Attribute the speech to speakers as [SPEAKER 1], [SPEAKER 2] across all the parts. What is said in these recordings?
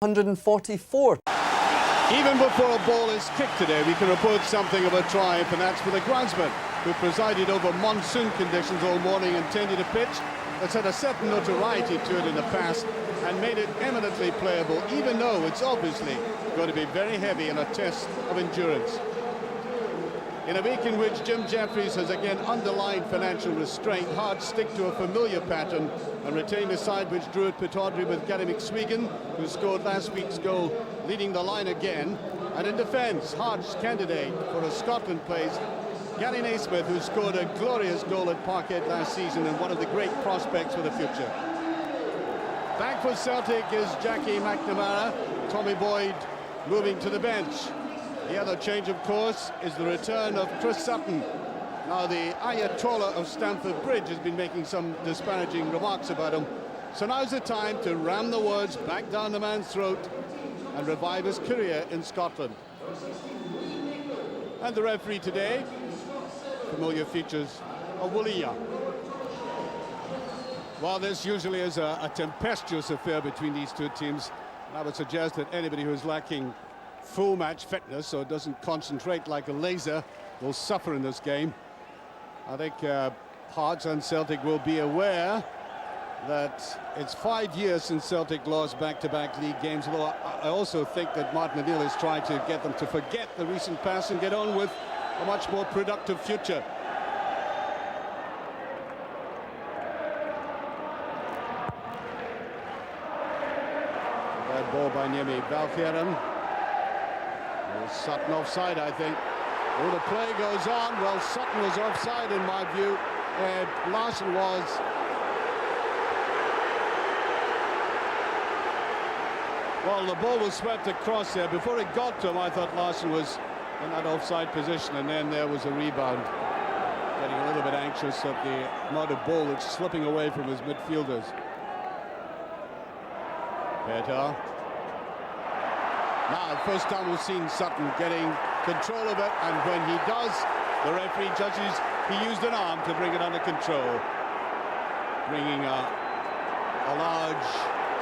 [SPEAKER 1] 144.
[SPEAKER 2] Even before a ball is kicked today, we can report something of a triumph, and that's for the groundsman, who presided over monsoon conditions all morning and tended a pitch that's had a certain notoriety to it in the past and made it eminently playable, even though it's obviously going to be very heavy in a test of endurance. In a week in which Jim Jeffries has again underlined financial restraint, Hearts stick to a familiar pattern and retain the side which drew at Pittodrie with Gary McSwegan, who scored last week's goal, leading the line again. And in defence, Hearts candidate for a Scotland place, Gary Naismith, who scored a glorious goal at Parkhead last season and one of the great prospects for the future. Back for Celtic is Jackie McNamara, Tommy Boyd moving to the bench. The other change, of course, is the return of Chris Sutton. Now, the Ayatollah of Stamford Bridge has been making some disparaging remarks about him. So now's the time to ram the words back down the man's throat and revive his career in Scotland. And the referee today, familiar features of Willie Young. While this usually is a tempestuous affair between these two teams, I would suggest that anybody who is lacking full match fitness or doesn't concentrate like a laser will suffer in this game. I think Hearts and Celtic will be aware that it's 5 years since Celtic lost back-to-back league games, although I also think that Martin O'Neill is trying to get them to forget the recent past and get on with a much more productive future. Bad ball by Niemi Valkeren. Sutton offside, I think. Oh, the play goes on. Well, Sutton was offside in my view. Larsson was. Well, the ball was swept across there. Before it got to him, I thought Larsson was in that offside position, and then there was a rebound. Getting a little bit anxious at the amount of ball that's slipping away from his midfielders. Petar. Now, first time we've seen Sutton getting control of it, and when he does, the referee judges he used an arm to bring it under control, bringing a large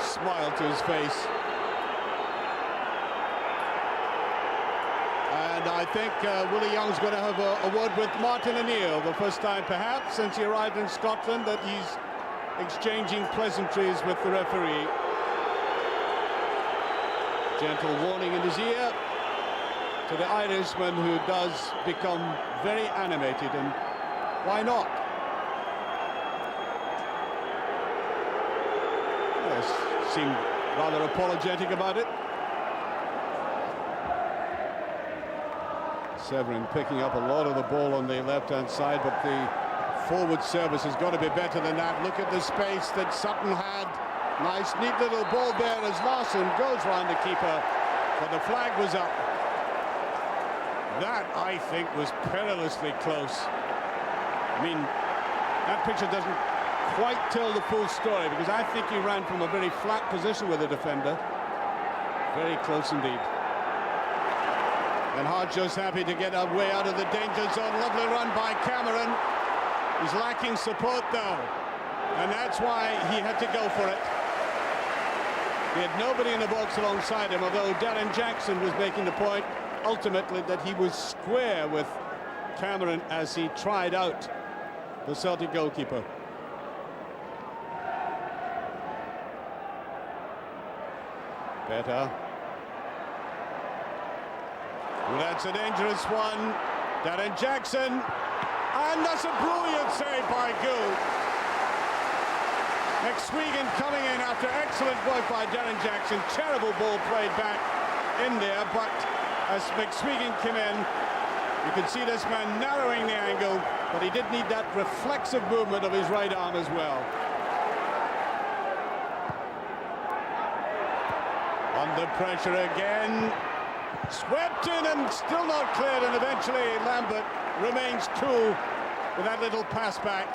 [SPEAKER 2] smile to his face. And I think Willie Young's going to have a word with Martin O'Neill, the first time perhaps since he arrived in Scotland that he's exchanging pleasantries with the referee. Gentle warning in his ear to the Irishman, who does become very animated, and why not? Yes, seemed rather apologetic about it. Severin picking up a lot of the ball on the left-hand side, but the forward service has got to be better than that. Look at the space that Sutton had. Nice, neat little ball there as Larsson goes round the keeper, but the flag was up. That, I think, was perilously close. I mean, that picture doesn't quite tell the full story, because I think he ran from a very flat position with the defender. Very close indeed. And Hart just happy to get way out of the danger zone. Lovely run by Cameron. He's lacking support, though, and that's why he had to go for it. He had nobody in the box alongside him, although Darren Jackson was making the point ultimately that he was square with Cameron as he tried out the Celtic goalkeeper. Petar. Well, that's a dangerous one. Darren Jackson, and that's a brilliant save by Gould. McSwegan coming in after excellent work by Darren Jackson. Terrible ball played back in there, but as McSwegan came in, you could see this man narrowing the angle, but he did need that reflexive movement of his right arm as well. Under pressure again. Swept in and still not cleared, and eventually Lambert remains cool with that little pass back.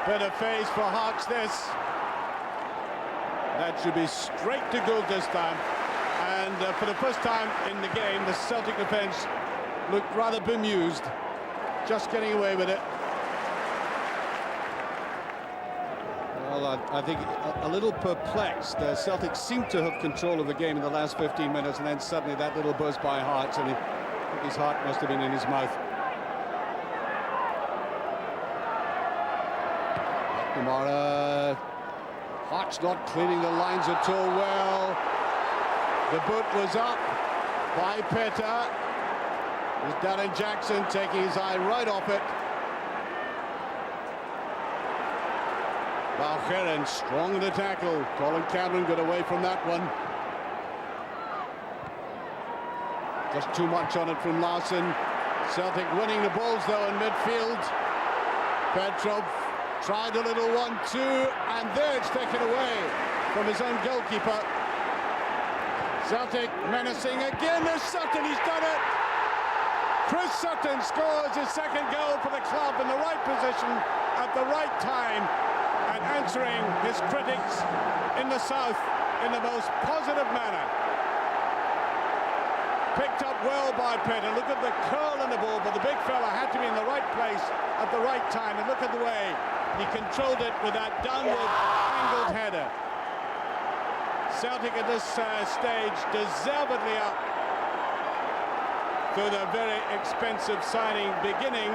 [SPEAKER 2] Better phase for Hearts this. That should be straight to Gould this time. And for the first time in the game, the Celtic defence looked rather bemused, just getting away with it. Well, Well, I think a little perplexed. Celtic seemed to have control of the game in the last 15 minutes, and then suddenly that little burst by Hart, and I think his heart must have been in his mouth. McNamara. Hart's not cleaning the lines at all well. The boot was up by Petter. There's Darren Jackson taking his eye right off it. Balcherin strong in the tackle. Colin Cameron got away from that one. Just too much on it from Larson. Celtic winning the balls though in midfield. Petrov tried a little 1-2, and there it's taken away from his own goalkeeper. Celtic menacing again. There's Sutton, he's done it. Chris Sutton scores his second goal for the club in the right position at the right time, and answering his critics in the south in the most positive manner. Picked up well by Petter. Look at the curl in the ball, but the big fella had to be in the right place at the right time, and look at the way he controlled it with that downward angled header. Celtic at this stage deservedly up through the very expensive signing, beginning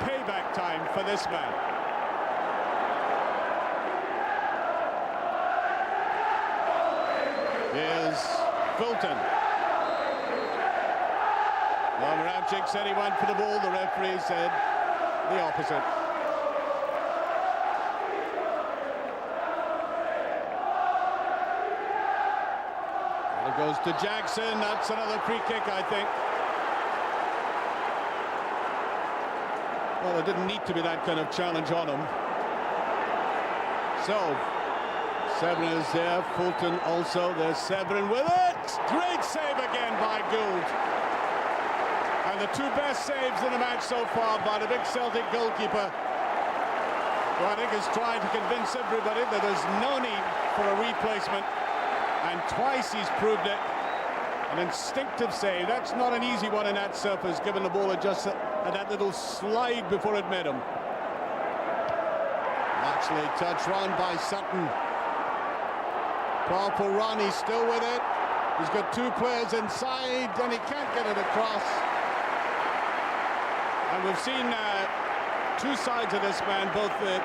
[SPEAKER 2] payback time for this man. Here's Fulton. Well, Moravcik said he went for the ball. The referee said the opposite. It goes to Jackson. That's another free kick, I think. Well, there didn't need to be that kind of challenge on him. So, Severin is there. Fulton also. There's Severin with it. Great save again by Gould. And the two best saves in the match so far by the big Celtic goalkeeper, who I think is trying to convince everybody that there's no need for a replacement. And twice he's proved it. An instinctive save. That's not an easy one in that surface, given the ball had just had that little slide before it met him. Actually, touch run by Sutton. Powerful run, he's still with it. He's got two players inside, and he can't get it across. And we've seen two sides of this man, both the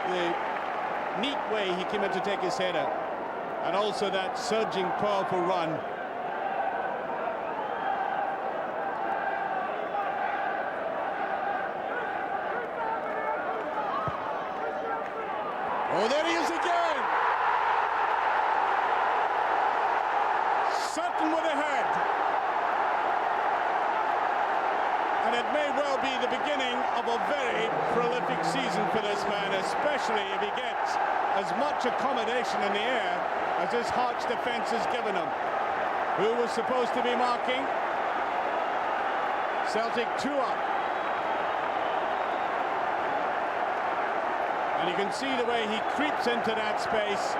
[SPEAKER 2] neat way he came in to take his header, and also that surging, powerful run. Oh, there he is again! Sutton with a head. And it may well be the beginning of a very prolific season for this man, especially if he gets as much accommodation in the air as this Hearts defence has given him. Who was supposed to be marking? Celtic 2 up. And you can see the way he creeps into that space,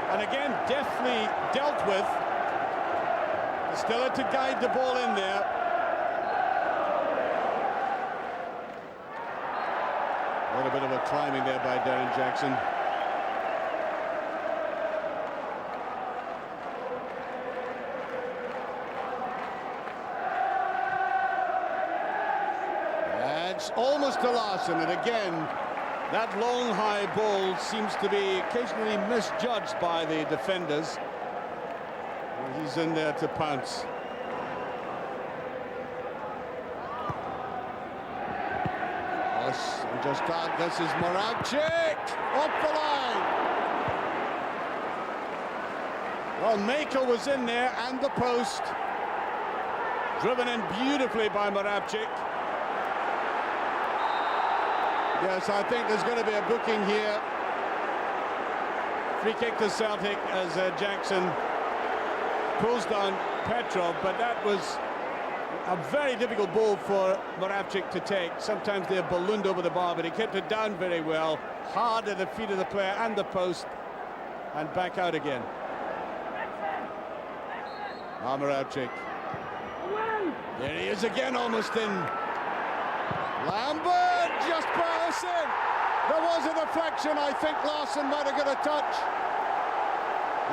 [SPEAKER 2] and again deftly dealt with. Still had to guide the ball in there. A little bit of a climbing there by Darren Jackson. That's almost to Larson, and again that long high ball seems to be occasionally misjudged by the defenders. He's in there to pounce. Yes, and just out, this is Moravcik off the line. Well, Makel was in there and the post. Driven in beautifully by Moravcik. Yes, I think there's going to be a booking here. Free kick to Celtic as Jackson pulls down Petrov, but that was a very difficult ball for Moravcik to take. Sometimes they're ballooned over the bar, but he kept it down very well, hard at the feet of the player and the post, and back out again. Moravcik. There he is again, almost in. Lambert just bursts in. There was a deflection. I think Larsson might have got a touch.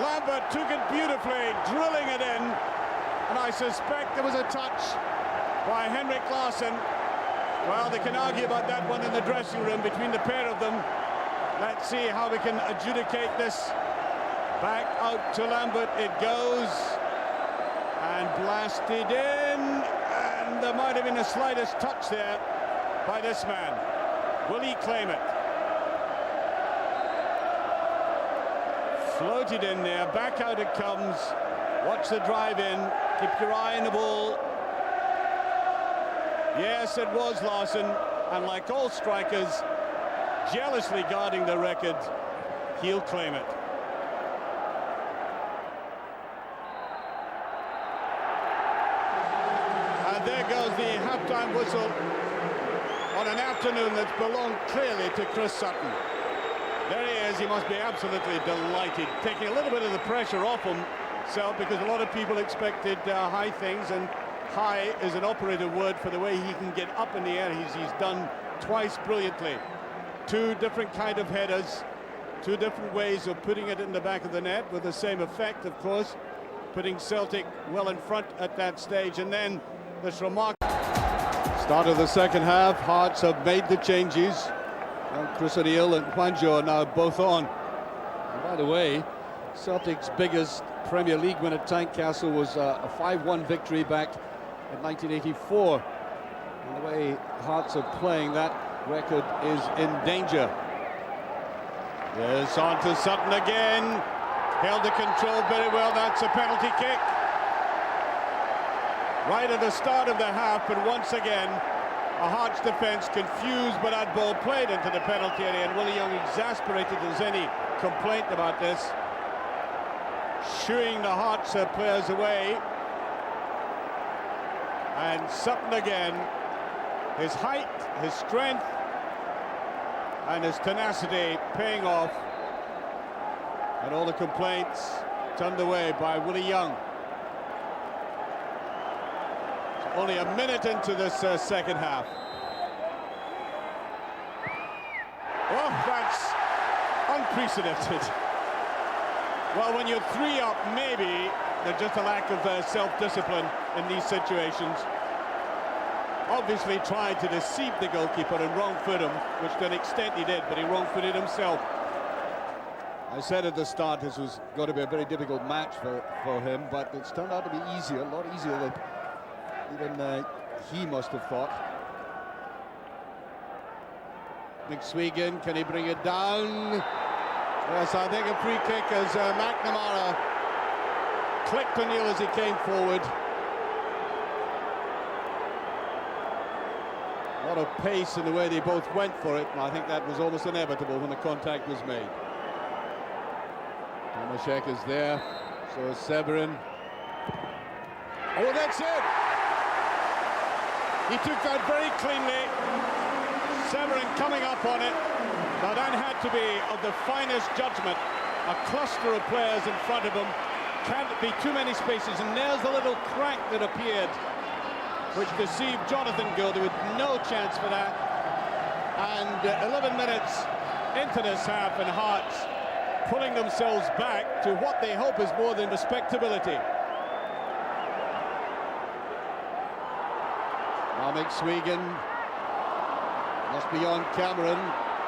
[SPEAKER 2] Lambert took it beautifully, drilling it in. And I suspect there was a touch by Henrik Larsson. Well, they can argue about that one in the dressing room between the pair of them. Let's see how we can adjudicate this. Back out to Lambert it goes. And blasted in. And there might have been the slightest touch there by this man. Will he claim it? Floated in there, back out it comes. Watch the drive in, keep your eye on the ball. Yes, it was Larsson, and like all strikers, jealously guarding the record, he'll claim it. And there goes the halftime whistle on an afternoon that's belonged clearly to Chris Sutton. There he is, he must be absolutely delighted, taking a little bit of the pressure off himself, because a lot of people expected high things, and high is an operative word for the way he can get up in the air. He's done twice brilliantly. Two different kind of headers, two different ways of putting it in the back of the net with the same effect, of course, putting Celtic well in front at that stage. And then this remarkable start of the second half. Hearts have made the changes. Chris O'Neill and Juanjo are now both on. And by the way, Celtic's biggest Premier League win at Tynecastle was a 5-1 victory back in 1984. And the way Hearts are playing, that record is in danger. Yes, on to Sutton again. Held the control very well. That's a penalty kick. Right at the start of the half, but once again, a Hearts defence confused by that ball played into the penalty area, and Willie Young exasperated as any complaint about this, shooing the Hearts players away. And Sutton again, his height, his strength, and his tenacity paying off, and all the complaints turned away by Willie Young. Only a minute into this second half. Oh, that's unprecedented. Well, when you're 3 up, maybe there's just a lack of self-discipline in these situations. Obviously tried to deceive the goalkeeper and wrong-foot him, which to an extent he did, but he wrong-footed himself. I said at the start this was going to be a very difficult match for him, but it's turned out to be easier, a lot easier than even he must have thought. McSwegan, can he bring it down? Yes, I think a free kick as McNamara clipped O'Neill as he came forward. A lot of pace in the way they both went for it, and I think that was almost inevitable when the contact was made. Tomaszek is there, so is Severin. Oh, that's it! He took that very cleanly. Severin coming up on it. Now that had to be of the finest judgment. A cluster of players in front of him. Can't be too many spaces. And there's the little crack that appeared, which deceived Jonathan Gould with no chance for that. And 11 minutes into this half, and Hearts pulling themselves back to what they hope is more than respectability. Now McSwegan must be on Cameron.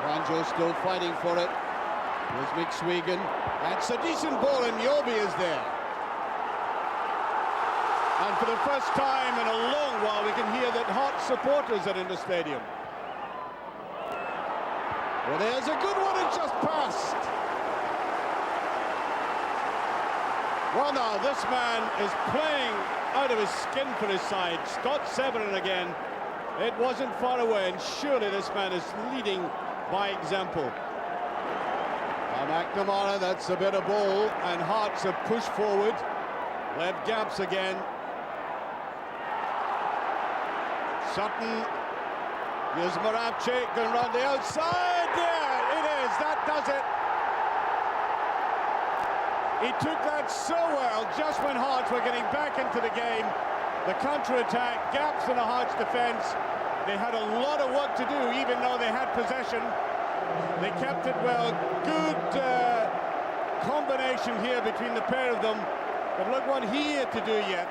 [SPEAKER 2] Juanjo still fighting for it. Here's McSwegan. That's a decent ball, and Yobi is there. And for the first time in a long while, we can hear that Hearts supporters are in the stadium. Well, there's a good one, it just passed. Well, now, this man is playing out of his skin for his side. Scott Severin again. It wasn't far away, and surely this man is leading by example. Now McNamara, that's a bit of ball, and Hearts have pushed forward. Left gaps again. Sutton. Here's Moravcik going round the outside. There it is, that does it. He took that so well just when Hearts were getting back into the game. The counter-attack, gaps in the Hearts defence. They had a lot of work to do, even though they had possession. They kept it well. Good combination here between the pair of them. But look what he had to do yet.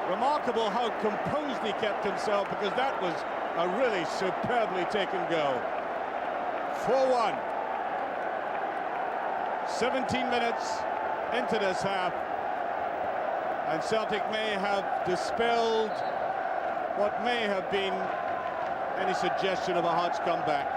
[SPEAKER 2] Remarkable how composed he kept himself, because that was a really superbly taken goal. 4-1. 17 minutes into this half. And Celtic may have dispelled what may have been any suggestion of a Hearts comeback.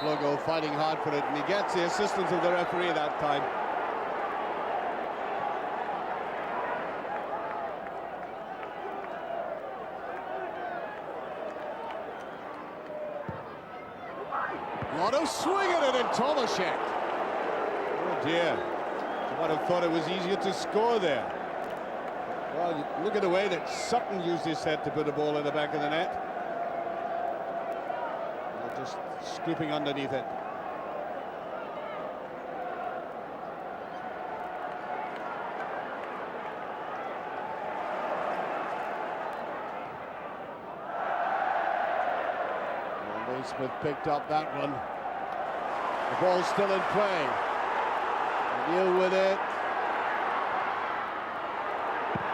[SPEAKER 2] Flogo fighting hard for it, and he gets the assistance of the referee that time. A lot of swing at it in Tomaszek. Oh dear. You might have thought it was easier to score there. Well, look at the way that Sutton used his head to put the ball in the back of the net. Just scooping underneath it. Well, Naismith picked up that one. The ball's still in play. Deal with it.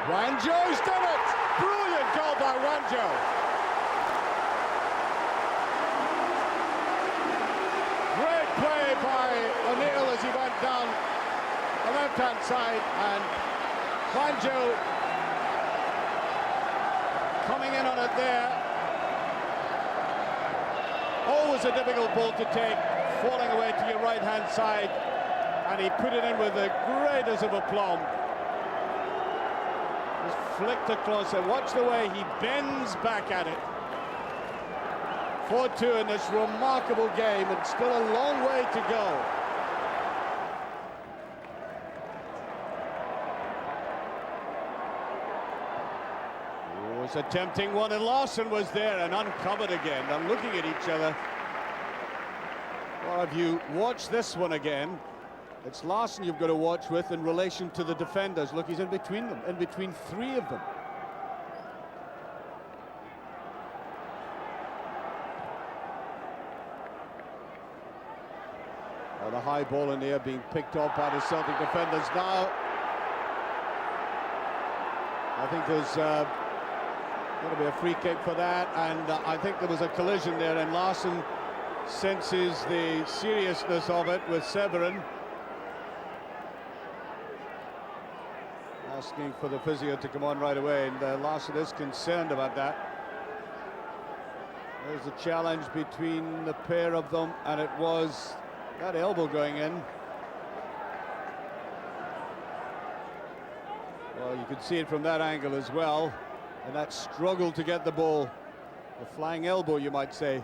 [SPEAKER 2] Wanjo's done it! Brilliant goal by Wanjo. Great play by O'Neill as he went down the left-hand side, and Wanjo coming in on it there. Always a difficult ball to take, falling away to your right-hand side, and he put it in with the greatest of aplomb. Just flicked across it. Watch the way he bends back at it. 4-2 in this remarkable game, and still a long way to go. It was a tempting one, and Larsson was there and uncovered again. They're looking at each other. Well, if you watch this one again, it's Larsson you've got to watch with in relation to the defenders. Look, he's in between them, in between three of them. Well, the high ball in the air being picked off by the Celtic defenders now. I think there's going to be a free kick for that, and I think there was a collision there, and Larsson senses the seriousness of it with Severin. Asking for the physio to come on right away, and Larsson is concerned about that. There's a challenge between the pair of them, and it was that elbow going in. Well, you could see it from that angle as well, and that struggle to get the ball. A flying elbow, you might say.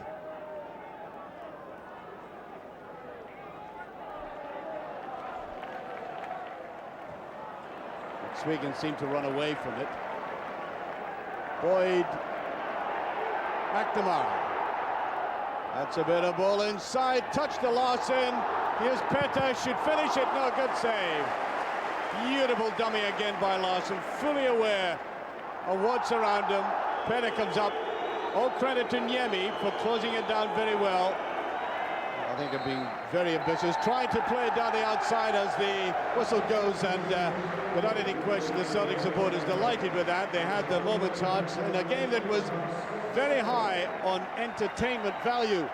[SPEAKER 2] Swigan seemed to run away from it. Boyd, McNamara. That's a bit of ball inside, touch to Larsson. Here's Peta, should finish it, no, good save. Beautiful dummy again by Larsson, fully aware of what's around him. Peta comes up, all credit to Niemi for closing it down very well. I think of being very ambitious, trying to play down the outside as the whistle goes, and without any question, the Celtic supporters delighted with that. They had their moments' hearts in a game that was very high on entertainment value.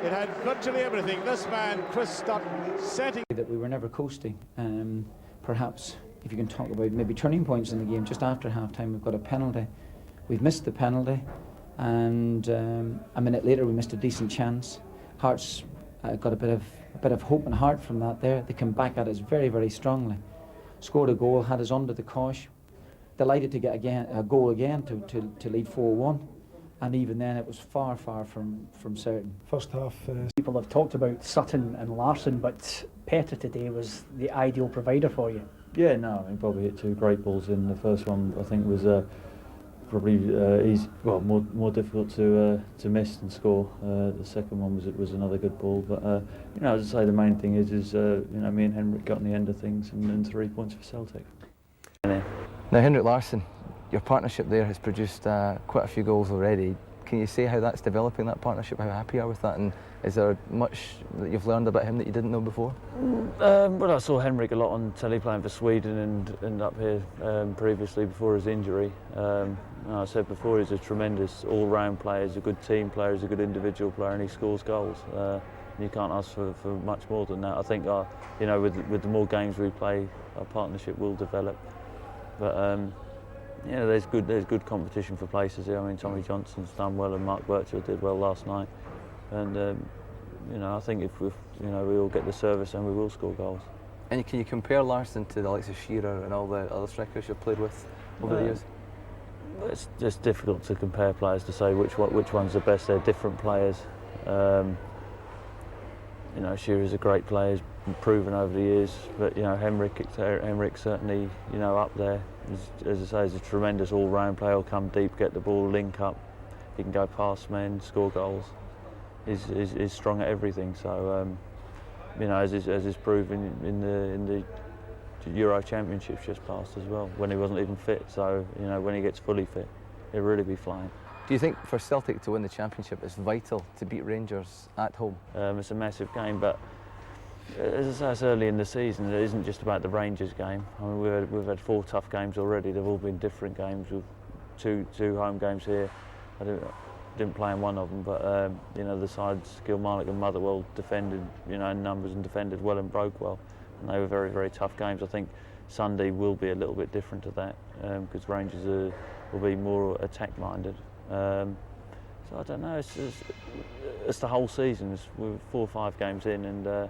[SPEAKER 2] It had virtually everything. This man, Chris Sutton, setting
[SPEAKER 1] that we were never coasting. Perhaps if you can talk about maybe turning points in the game, just after half-time we've got a penalty. We've missed the penalty, and a minute later we missed a decent chance. Hearts got a bit of hope and heart from that there. They came back at us very, very strongly. Scored a goal, had us under the cosh. Delighted to get a goal again to lead 4-1. And even then it was far, far from certain.
[SPEAKER 3] First half, people have talked about Sutton and Larsson, but Peta today was the ideal provider for you.
[SPEAKER 4] Yeah, no, I mean, probably hit two great balls in. The first one, I think, was probably easy, well, more difficult to miss than score. The second one was another good ball, but you know, as I say, the main thing is you know, me and Henrik got on the end of things, and 3 points for Celtic.
[SPEAKER 5] Now, Henrik Larsson, your partnership there has produced quite a few goals already. Can you say how that's developing, that partnership, how happy you are with that, and is there much that you've learned about him that you didn't know before?
[SPEAKER 4] Well, I saw Henrik a lot on telly playing for Sweden and up here previously before his injury. I said before, he's a tremendous all-round player, he's a good team player, he's a good individual player, and he scores goals. You can't ask for much more than that. I think you know, with the more games we play, our partnership will develop. But yeah, there's good competition for places here. I mean, Tommy Johnson's done well, and Mark Birchall did well last night. And you know, I think if you know, we all get the service, then we will score goals.
[SPEAKER 5] And can you compare Larsson to the likes of Shearer and all the other strikers you've played with over the years?
[SPEAKER 4] It's just difficult to compare players to say which one's the best. They're different players. You know, Shearer's a great player, he's proven over the years. But you know, Henrik certainly, you know, up there. As I say, he's a tremendous all-round player. He'll come deep, get the ball, link up. He can go past men, score goals. He's strong at everything. So you know, as is proven in the Euro Championships just passed as well, when he wasn't even fit. So you know, when he gets fully fit, he'll really be flying.
[SPEAKER 5] Do you think for Celtic to win the championship it's vital to beat Rangers at home?
[SPEAKER 4] It's a massive game, but as I say, it's early in the season. It isn't just about the Rangers game. I mean, we've had 4 tough games already. They've all been different games, with two home games here. I didn't play in one of them, but you know, the sides, Kilmarnock and Motherwell, defended, you know, in numbers, and defended well and broke well. And they were very, very tough games. I think Sunday will be a little bit different to that, because Rangers will be more attack-minded. So I don't know. It's the whole season. We're 4 or 5 games in, and I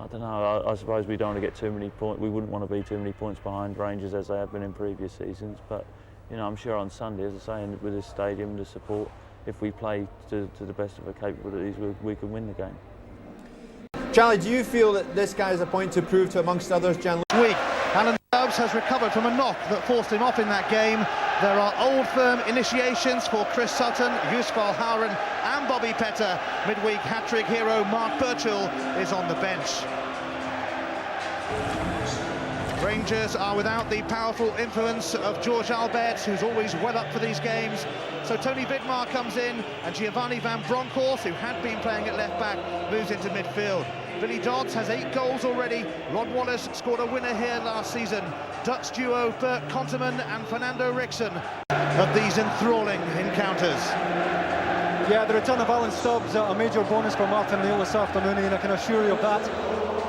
[SPEAKER 4] don't know. I suppose we don't want to get too many points. We wouldn't want to be too many points behind Rangers as they have been in previous seasons. But you know, I'm sure on Sunday, as I say, with this stadium, the support, if we play to the best of our capabilities, we can win the game.
[SPEAKER 6] Charlie, do you feel that this guy has a point to prove to, amongst others, Jan?
[SPEAKER 7] Week. Alan Stubbs has recovered from a knock that forced him off in that game. There are old firm initiations for Chris Sutton, Yusuf Howren and Bobby Petter. Midweek hat-trick hero Mark Birchall is on the bench. Rangers are without the powerful influence of George Albert, who's always well up for these games. So Tony Vidmar comes in, and Giovanni van Bronckhorst, who had been playing at left-back, moves into midfield. Billy Dodds has 8 goals already. Rod Wallace scored a winner here last season. Dutch duo Bert Konteman and Fernando Rickson of these enthralling encounters.
[SPEAKER 8] Yeah, the return of Alan Stubbs, a major bonus for Martin O'Neill this afternoon, and I can assure you of that.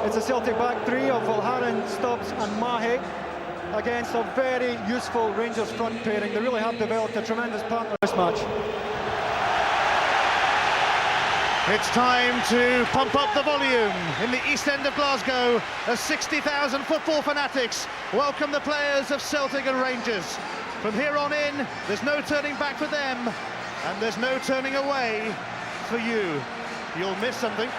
[SPEAKER 8] It's a Celtic back 3 of Valharan, Stubbs and Mahe against a very useful Rangers front pairing. They really have developed a tremendous partner this match.
[SPEAKER 7] It's time to pump up the volume in the East End of Glasgow as 60,000 football fanatics welcome the players of Celtic and Rangers. From here on in, there's no turning back for them, and there's no turning away for you. You'll miss something.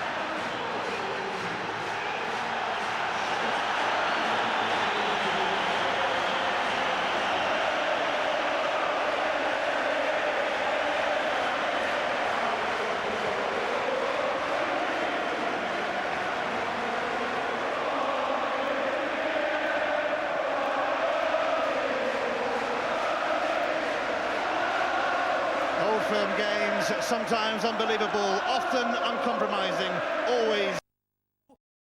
[SPEAKER 7] Old firm games, sometimes unbelievable, often uncompromising, always